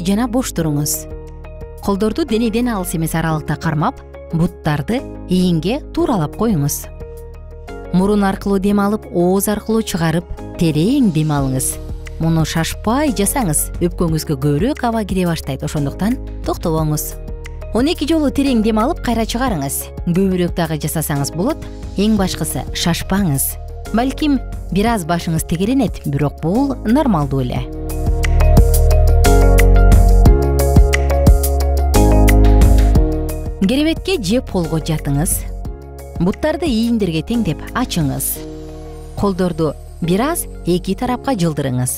жана бош туруңуз. Колдорду денеден алыс эмес аралыкта кармап, буттарды ийинге тууралап коюңуз. Мурун аркылуу дем алып, ооз аркылуу чыгарып, терең дем алыңыз. Муну шашпай жасаңыз, өпкөңүзгө көбүрөөк аба кире баштайт, ошондуктан токтобоңуз. 12 жолу терең дем алып, кайра чыгарыңыз. Көбүрөөк дагы жасасаңыз болот. Эң башкысы шашпаңыз. Балким бир аз башыңыз тегеренет, бирок бул нормалдуу эле. Керебетке же полго жатыңыз. Буттарды ийиндерге теңдеп ачыңыз. Колдорду бир аз эки тарапка жылдырыңыз.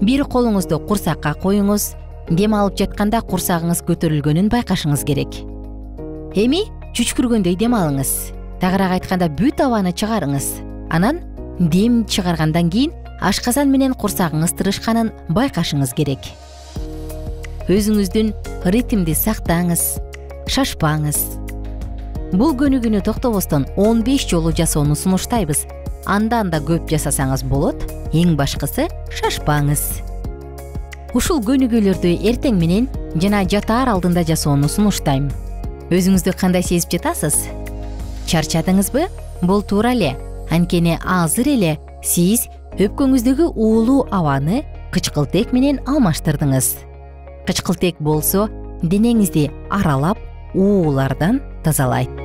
Бир колуңузду курсакка коюңуз. Дем алып жатканда курсагыңыз көтөрүлгөнүн байкашыңыз керек. Эми чүчкүргөндөй дем алыңыз. Тагыраак айтканда бүт абаны чыгарыңыз. Анан дем чыгаргандан кийин ашказан менен курсагыңыз тырышканын байкашыңыз керек. Өзүңүздүн ритмди сактаңыз, шашпаңыз. Бул көнүгүүнү токтобостон 15 жолу жасоону сунуштайбыз. Анда көп жасасаңыз болот. Эң башкысы шашпаңыз. Ушул көнүгүүлөрдү эртең менен жана жатаар алдында жасоону сунуштайм. Өзүңүздү кандай сезип жатасыз? Чарчадыңызбы? Бул туура эле. Анткени азыр эле сиз өпкөңүздөгү уулуу абаны кычкылтек менен алмаштырдыңыз. Кычкылтек болсо денеңизди аралап, уулардан тазалайт.